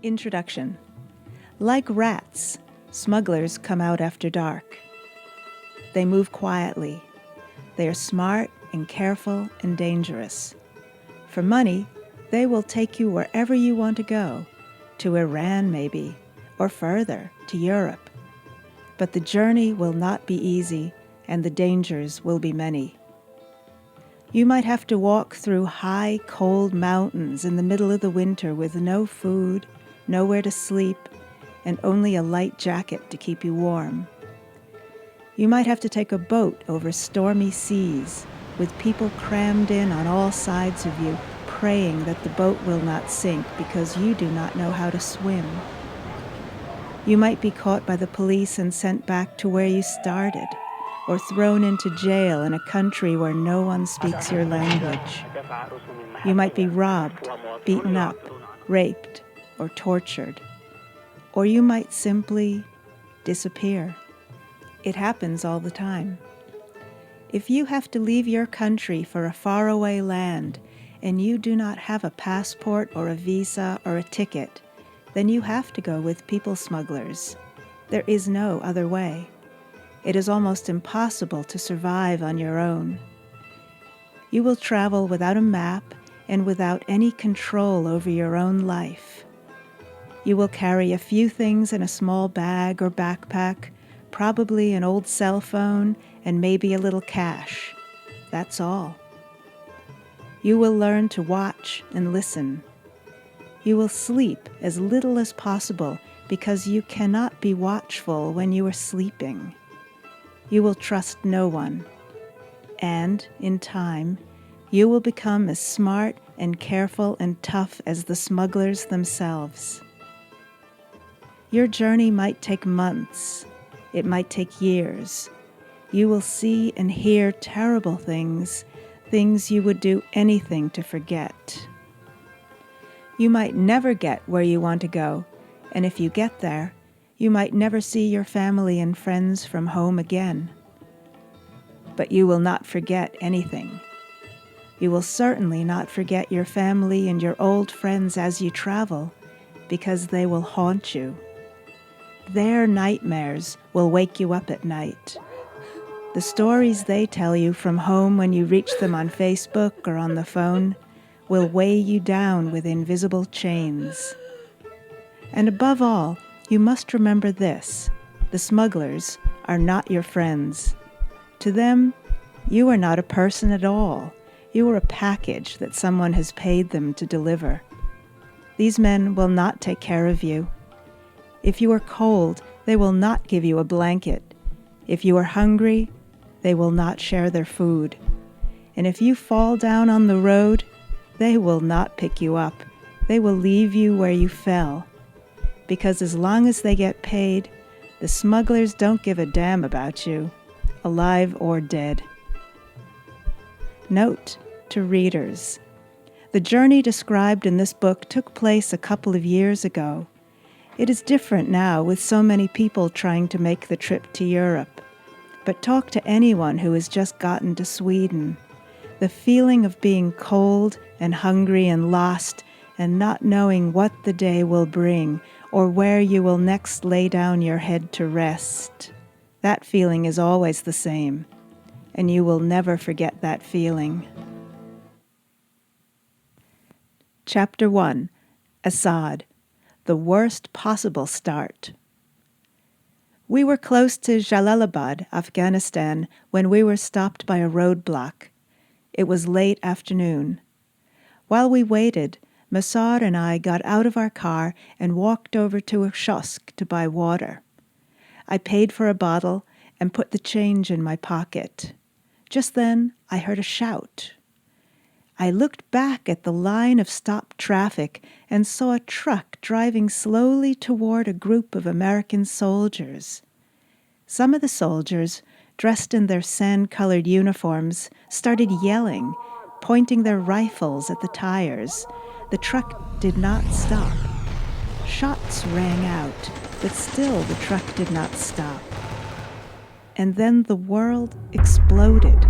Introduction. Like rats, smugglers come out after dark. They move quietly. They are smart and careful and dangerous. For money, they will take you wherever you want to go, to Iran maybe, or further, to Europe. But the journey will not be easy, and the dangers will be many. You might have to walk through high, cold mountains in the middle of the winter with no food, nowhere to sleep, and only a light jacket to keep you warm. You might have to take a boat over stormy seas, with people crammed in on all sides of you, praying that the boat will not sink because you do not know how to swim. You might be caught by the police and sent back to where you started, or thrown into jail in a country where no one speaks your language. You might be robbed, beaten up, raped, or tortured. Or you might simply disappear. It happens all the time. If you have to leave your country for a faraway land, and you do not have a passport or a visa or a ticket, then you have to go with people smugglers. There is no other way. It is almost impossible to survive on your own. You will travel without a map and without any control over your own life. You will carry a few things in a small bag or backpack, probably an old cell phone and maybe a little cash. That's all. You will learn to watch and listen. You will sleep as little as possible because you cannot be watchful when you are sleeping. You will trust no one. And, in time, you will become as smart and careful and tough as the smugglers themselves. Your journey might take months. It might take years. You will see and hear terrible things, things you would do anything to forget. You might never get where you want to go, and if you get there, you might never see your family and friends from home again. But you will not forget anything. You will certainly not forget your family and your old friends as you travel, because they will haunt you. Their nightmares will wake you up at night. The stories they tell you from home when you reach them on Facebook or on the phone will weigh you down with invisible chains. And above all, you must remember this: the smugglers are not your friends. To them, you are not a person at all. You are a package that someone has paid them to deliver. These men will not take care of you. If you are cold, they will not give you a blanket. If you are hungry, they will not share their food. And if you fall down on the road, they will not pick you up. They will leave you where you fell. Because as long as they get paid, the smugglers don't give a damn about you, alive or dead. Note to readers: the journey described in this book took place a couple of years ago. It is different now with so many people trying to make the trip to Europe. But talk to anyone who has just gotten to Sweden. The feeling of being cold and hungry and lost and not knowing what the day will bring or where you will next lay down your head to rest. That feeling is always the same, and you will never forget that feeling. Chapter 1. Assad. The worst possible start. We were close to Jalalabad, Afghanistan, when we were stopped by a roadblock. It was late afternoon. While we waited, Masar and I got out of our car and walked over to a kiosk to buy water. I paid for a bottle and put the change in my pocket. Just then, I heard a shout. I looked back at the line of stopped traffic and saw a truck driving slowly toward a group of American soldiers. Some of the soldiers, dressed in their sand-colored uniforms, started yelling, pointing their rifles at the tires. The truck did not stop. Shots rang out, but still the truck did not stop. And then the world exploded.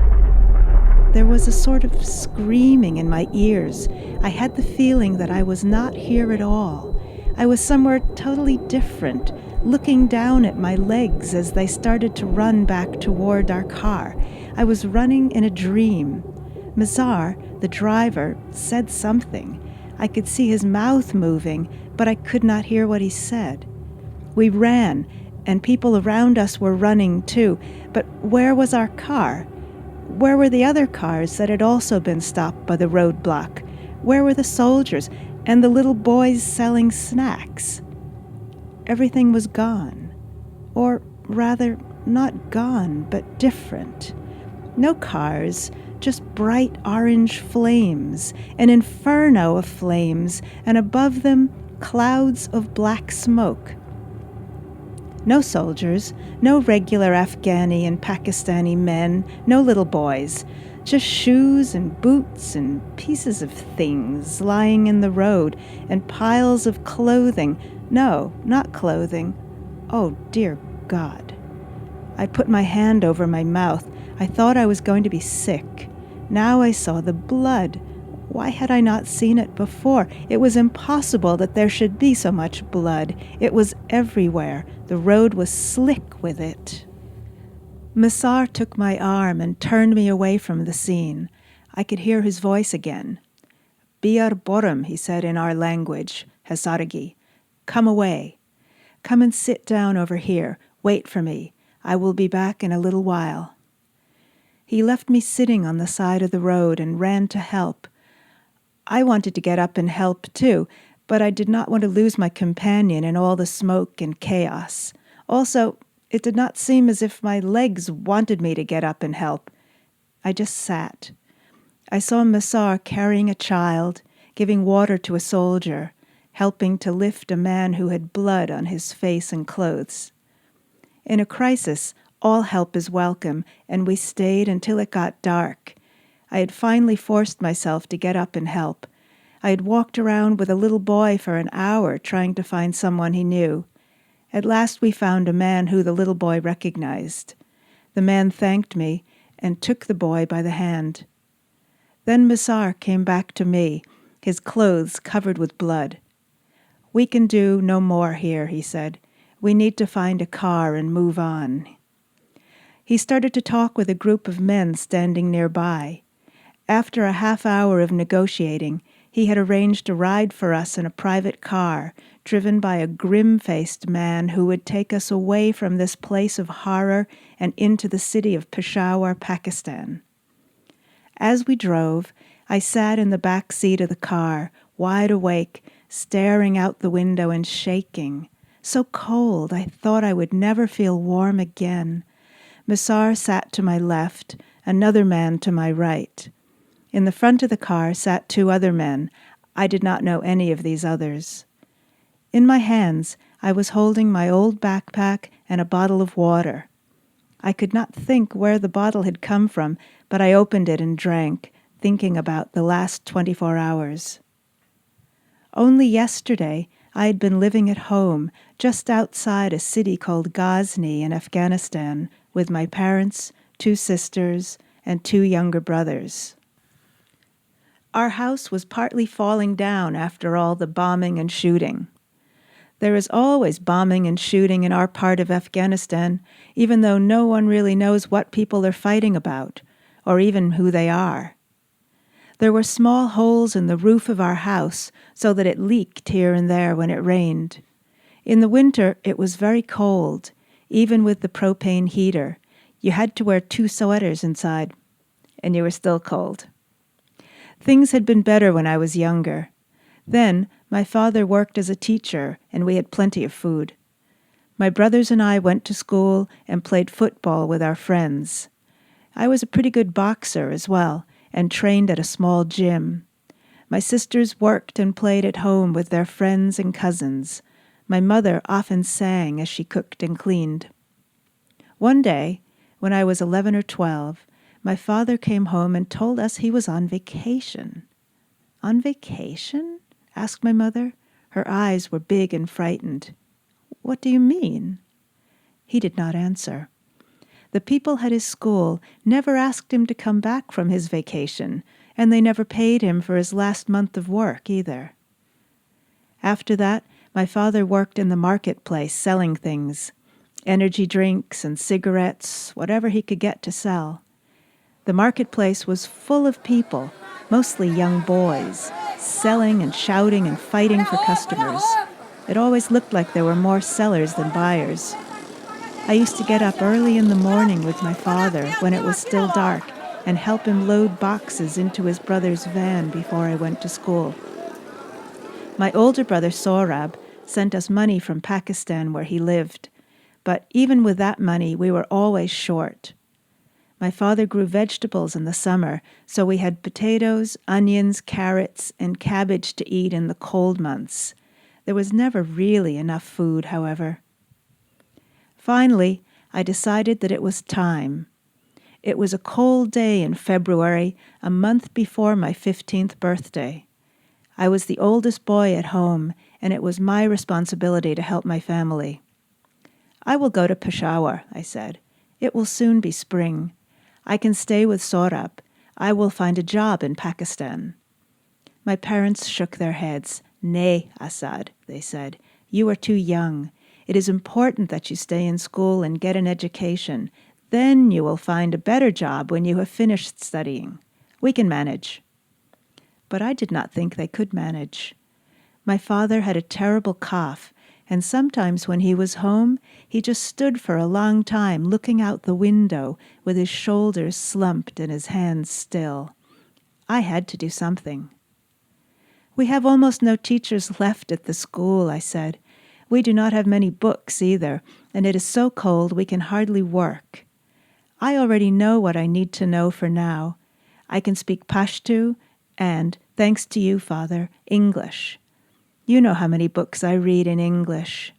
There was a sort of screaming in my ears. I had the feeling that I was not here at all. I was somewhere totally different, looking down at my legs as they started to run back toward our car. I was running in a dream. Mazar, the driver, said something. I could see his mouth moving, but I could not hear what he said. We ran, and people around us were running too, but where was our car? Where were the other cars that had also been stopped by the roadblock? Where were the soldiers and the little boys selling snacks? Everything was gone. Or rather, not gone, but different. No cars, just bright orange flames, an inferno of flames, and above them, clouds of black smoke. No soldiers, no regular Afghani and Pakistani men, no little boys, just shoes and boots and pieces of things lying in the road, and piles of clothing. No, not clothing. Oh, dear God. I put my hand over my mouth. I thought I was going to be sick. Now I saw the blood. Why had I not seen it before? It was impossible that there should be so much blood. It was everywhere. The road was slick with it. Mazar took my arm and turned me away from the scene. I could hear his voice again. Biar borum, he said in our language, Hazaragi. Come away. Come and sit down over here. Wait for me. I will be back in a little while. He left me sitting on the side of the road and ran to help. I wanted to get up and help too, but I did not want to lose my companion in all the smoke and chaos. Also, it did not seem as if my legs wanted me to get up and help. I just sat. I saw Mazar carrying a child, giving water to a soldier, helping to lift a man who had blood on his face and clothes. In a crisis, all help is welcome, and we stayed until it got dark. I had finally forced myself to get up and help. I had walked around with a little boy for an hour trying to find someone he knew. At last we found a man who the little boy recognized. The man thanked me and took the boy by the hand. Then Mazar came back to me, his clothes covered with blood. We can do no more here, he said. We need to find a car and move on. He started to talk with a group of men standing nearby. After a half hour of negotiating, he had arranged a ride for us in a private car, driven by a grim-faced man who would take us away from this place of horror and into the city of Peshawar, Pakistan. As we drove, I sat in the back seat of the car, wide awake, staring out the window and shaking. So cold, I thought I would never feel warm again. Mazar sat to my left, another man to my right. In the front of the car sat two other men. I did not know any of these others. In my hands, I was holding my old backpack and a bottle of water. I could not think where the bottle had come from, but I opened it and drank, thinking about the last 24 hours. Only yesterday, I had been living at home, just outside a city called Ghazni in Afghanistan, with my parents, 2 sisters, and 2 younger brothers. Our house was partly falling down after all the bombing and shooting. There is always bombing and shooting in our part of Afghanistan, even though no one really knows what people are fighting about, or even who they are. There were small holes in the roof of our house so that it leaked here and there when it rained. In the winter, it was very cold, even with the propane heater. You had to wear 2 sweaters inside, and you were still cold. Things had been better when I was younger. Then, my father worked as a teacher, and we had plenty of food. My brothers and I went to school and played football with our friends. I was a pretty good boxer as well, and trained at a small gym. My sisters worked and played at home with their friends and cousins. My mother often sang as she cooked and cleaned. One day, when I was 11 or 12, my father came home and told us he was on vacation. On vacation? Asked my mother. Her eyes were big and frightened. What do you mean? He did not answer. The people at his school never asked him to come back from his vacation, and they never paid him for his last month of work either. After that, My father worked in the marketplace selling things, energy drinks and cigarettes, whatever he could get to sell. The marketplace was full of people, mostly young boys, selling and shouting and fighting for customers. It always looked like there were more sellers than buyers. I used to get up early in the morning with my father when it was still dark and help him load boxes into his brother's van before I went to school. My older brother Sorab sent us money from Pakistan where he lived, but even with that money we were always short. My father grew vegetables in the summer, so we had potatoes, onions, carrots, and cabbage to eat in the cold months. There was never really enough food, however. Finally, I decided that it was time. It was a cold day in February, a month before my 15th birthday. I was the oldest boy at home, and it was my responsibility to help my family. I will go to Peshawar, I said. It will soon be spring. I can stay with Sorab. I will find a job in Pakistan. My parents shook their heads. Nay, Asad, they said. You are too young. It is important that you stay in school and get an education. Then you will find a better job when you have finished studying. We can manage. But I did not think they could manage. My father had a terrible cough, and sometimes when he was home, he just stood for a long time looking out the window with his shoulders slumped and his hands still. I had to do something. We have almost no teachers left at the school, I said. We do not have many books either, and it is so cold we can hardly work. I already know what I need to know for now. I can speak Pashto and, thanks to you, Father, English. You know how many books I read in English.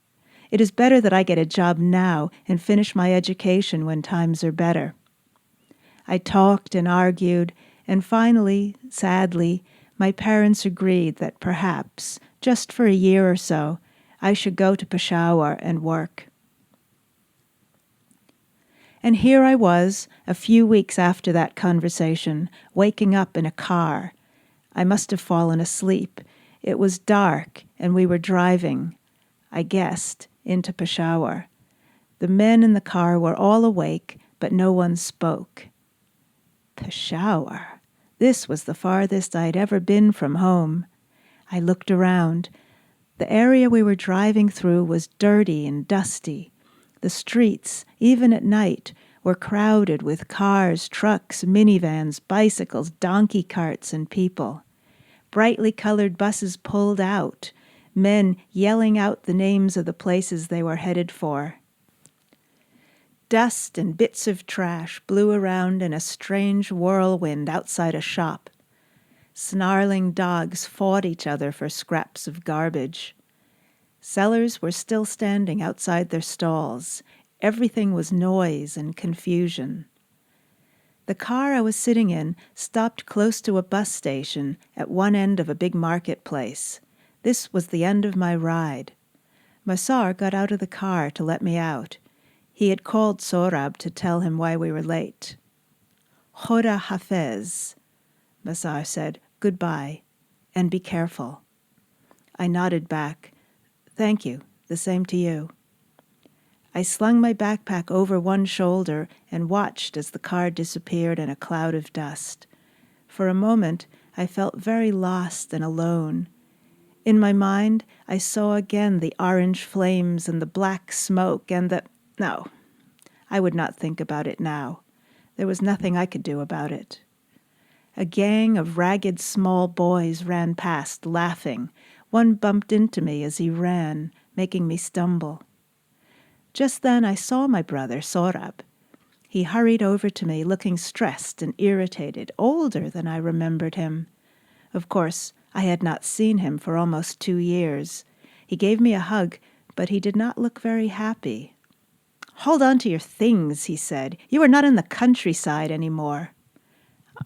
It is better that I get a job now and finish my education when times are better. I talked and argued, and finally, sadly, my parents agreed that perhaps, just for a year or so, I should go to Peshawar and work. And here I was, a few weeks after that conversation, waking up in a car. I must have fallen asleep. It was dark, and we were driving, I guessed, into Peshawar. The men in the car were all awake, but no one spoke. Peshawar. This was the farthest I'd ever been from home. I looked around. The area we were driving through was dirty and dusty. The streets, even at night, were crowded with cars, trucks, minivans, bicycles, donkey carts, and people. Brightly colored buses pulled out, men yelling out the names of the places they were headed for. Dust and bits of trash blew around in a strange whirlwind outside a shop. Snarling dogs fought each other for scraps of garbage. Sellers were still standing outside their stalls. Everything was noise and confusion. The car I was sitting in stopped close to a bus station at one end of a big marketplace. This was the end of my ride. Masar got out of the car to let me out. He had called Sorab to tell him why we were late. Khoda Hafez, Masar said, goodbye, and be careful. I nodded back. Thank you, the same to you. I slung my backpack over one shoulder and watched as the car disappeared in a cloud of dust. For a moment, I felt very lost and alone. In my mind, I saw again the orange flames and the black smoke and No, I would not think about it now. There was nothing I could do about it. A gang of ragged small boys ran past, laughing. One bumped into me as he ran, making me stumble. Just then I saw my brother, Sorab. He hurried over to me, looking stressed and irritated, older than I remembered him. Of course, I had not seen him for almost 2 years. He gave me a hug, but he did not look very happy. Hold on to your things, he said. You are not in the countryside anymore.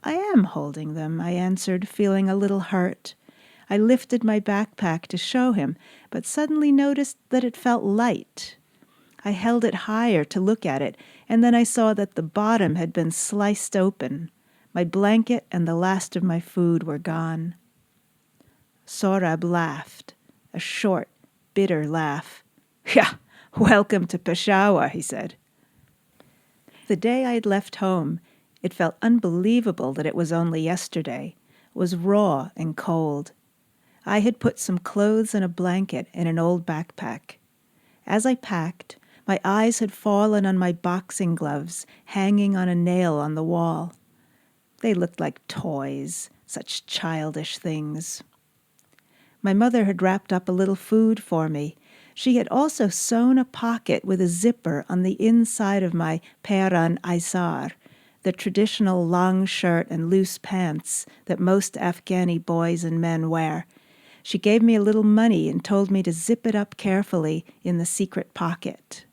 I am holding them, I answered, feeling a little hurt. I lifted my backpack to show him, but suddenly noticed that it felt light. I held it higher to look at it, and then I saw that the bottom had been sliced open. My blanket and the last of my food were gone. Sorab laughed, a short, bitter laugh. "Yeah, welcome to Peshawar," he said. The day I'd left home, it felt unbelievable that it was only yesterday, was raw and cold. I had put some clothes and a blanket in an old backpack. As I packed, my eyes had fallen on my boxing gloves hanging on a nail on the wall. They looked like toys, such childish things. My mother had wrapped up a little food for me. She had also sewn a pocket with a zipper on the inside of my peran aisar, the traditional long shirt and loose pants that most Afghani boys and men wear. She gave me a little money and told me to zip it up carefully in the secret pocket.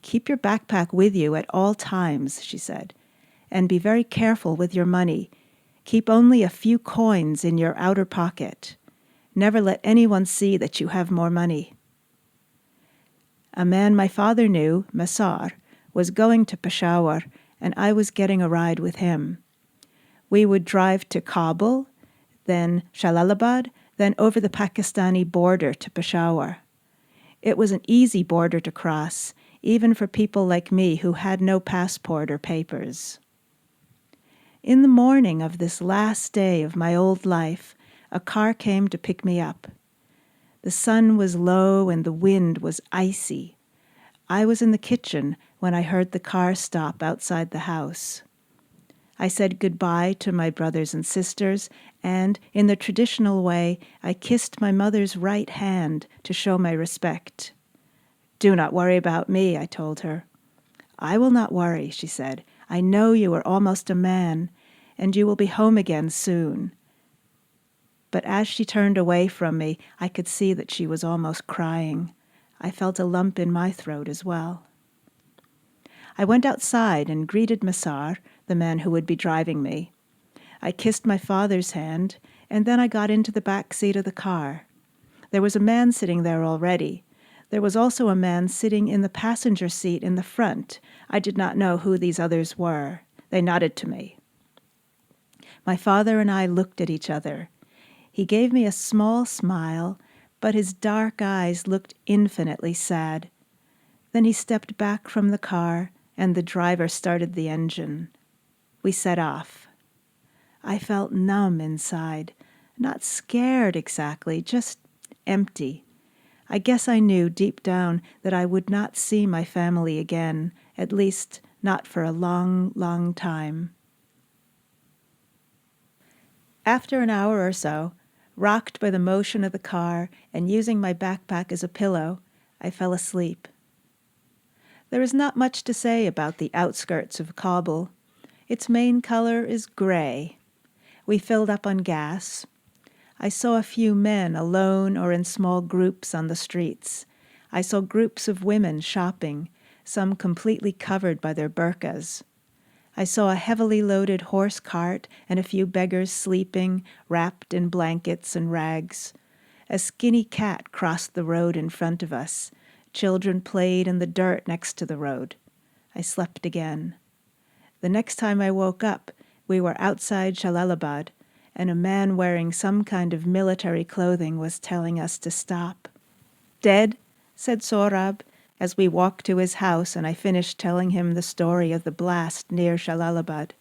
"Keep your backpack with you at all times," she said, "and be very careful with your money. Keep only a few coins in your outer pocket. Never let anyone see that you have more money." A man my father knew, Masar, was going to Peshawar, and I was getting a ride with him. We would drive to Kabul, then Jalalabad, then over the Pakistani border to Peshawar. It was an easy border to cross, even for people like me who had no passport or papers. In the morning of this last day of my old life, a car came to pick me up. The sun was low and the wind was icy. I was in the kitchen when I heard the car stop outside the house. I said goodbye to my brothers and sisters, and, in the traditional way, I kissed my mother's right hand to show my respect. "Do not worry about me," I told her. "I will not worry," she said. "I know you are almost a man, and you will be home again soon." But as she turned away from me, I could see that she was almost crying. I felt a lump in my throat as well. I went outside and greeted Masar, the man who would be driving me. I kissed my father's hand, and then I got into the back seat of the car. There was a man sitting there already. There was also a man sitting in the passenger seat in the front. I did not know who these others were. They nodded to me. My father and I looked at each other. He gave me a small smile, but his dark eyes looked infinitely sad. Then he stepped back from the car, and the driver started the engine. We set off. I felt numb inside, not scared exactly, just empty. I guess I knew deep down that I would not see my family again, at least not for a long, long time. After an hour or so, rocked by the motion of the car and using my backpack as a pillow, I fell asleep. There is not much to say about the outskirts of Kabul. Its main color is gray. We filled up on gas. I saw a few men alone or in small groups on the streets. I saw groups of women shopping, some completely covered by their burqas. I saw a heavily loaded horse cart and a few beggars sleeping, wrapped in blankets and rags. A skinny cat crossed the road in front of us. Children played in the dirt next to the road. I slept again. The next time I woke up, we were outside Jalalabad, and a man wearing some kind of military clothing was telling us to stop. "Dead?" said Sohrab, as we walked to his house and I finished telling him the story of the blast near Jalalabad.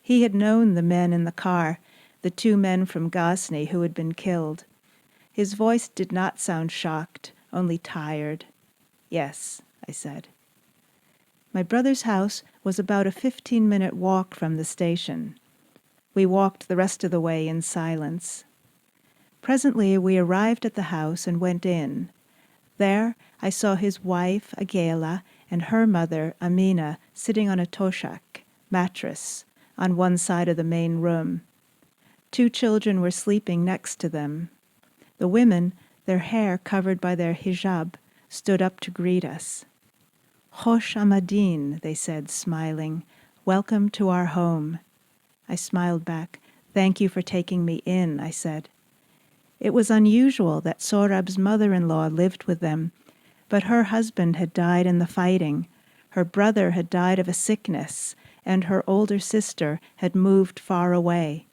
He had known the men in the car, the two men from Ghazni who had been killed. His voice did not sound shocked, only tired. "Yes," I said. My brother's house was about a 15-minute walk from the station. We walked the rest of the way in silence. Presently we arrived at the house and went in. There I saw his wife, Agela, and her mother, Amina, sitting on a toshak, mattress, on one side of the main room. Two children were sleeping next to them. The women, their hair covered by their hijab, stood up to greet us. "Khosh Amadeen," they said, smiling. "Welcome to our home." I smiled back. "Thank you for taking me in," I said. It was unusual that Sohrab's mother-in-law lived with them, but her husband had died in the fighting, her brother had died of a sickness, and her older sister had moved far away.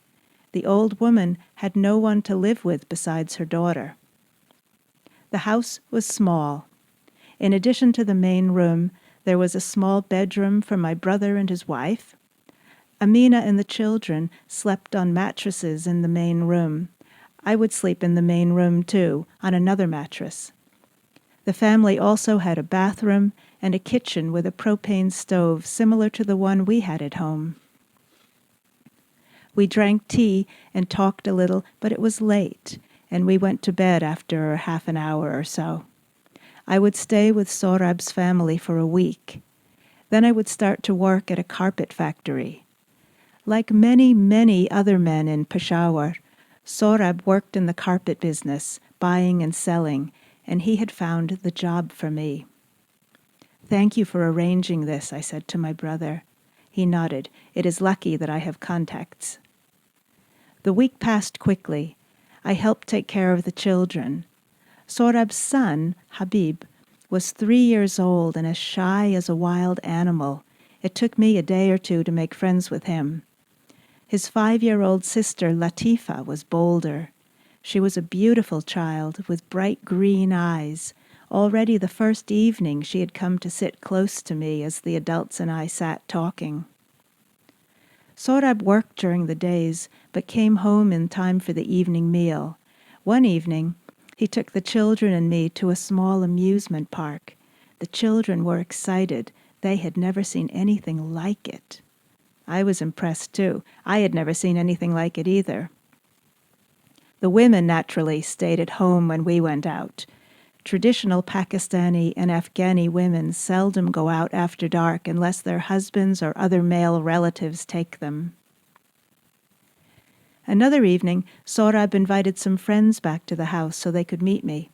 The old woman had no one to live with besides her daughter. The house was small. In addition to the main room, there was a small bedroom for my brother and his wife. Amina and the children slept on mattresses in the main room. I would sleep in the main room too, on another mattress. The family also had a bathroom and a kitchen with a propane stove similar to the one we had at home. We drank tea and talked a little, but it was late, and we went to bed after half an hour or so. I would stay with Sorab's family for a week. Then I would start to work at a carpet factory. Like many, many other men in Peshawar, Sorab worked in the carpet business, buying and selling, and he had found the job for me. "Thank you for arranging this," I said to my brother. He nodded. "It is lucky that I have contacts." The week passed quickly. I helped take care of the children. Sorab's son, Habib, was 3 years old and as shy as a wild animal. It took me a day or two to make friends with him. His 5-year-old sister, Latifa, was bolder. She was a beautiful child with bright green eyes. Already the first evening she had come to sit close to me as the adults and I sat talking. Sorab worked during the days, but came home in time for the evening meal. One evening, he took the children and me to a small amusement park. The children were excited. They had never seen anything like it. I was impressed too. I had never seen anything like it either. The women naturally stayed at home when we went out. Traditional Pakistani and Afghani women seldom go out after dark unless their husbands or other male relatives take them. Another evening, Sorab invited some friends back to the house so they could meet me.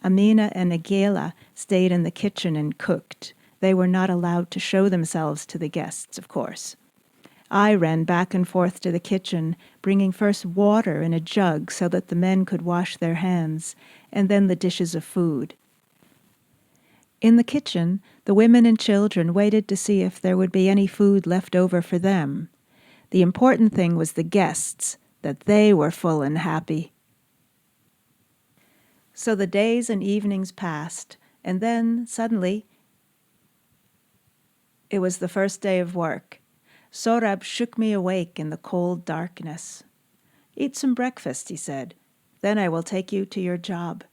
Amina and Agela stayed in the kitchen and cooked. They were not allowed to show themselves to the guests, of course. I ran back and forth to the kitchen, bringing first water in a jug so that the men could wash their hands, and then the dishes of food. In the kitchen, the women and children waited to see if there would be any food left over for them. The important thing was the guests, that they were full and happy. So the days and evenings passed, and then, suddenly, it was the first day of work. Sorab shook me awake in the cold darkness. "Eat some breakfast," he said. "Then I will take you to your job.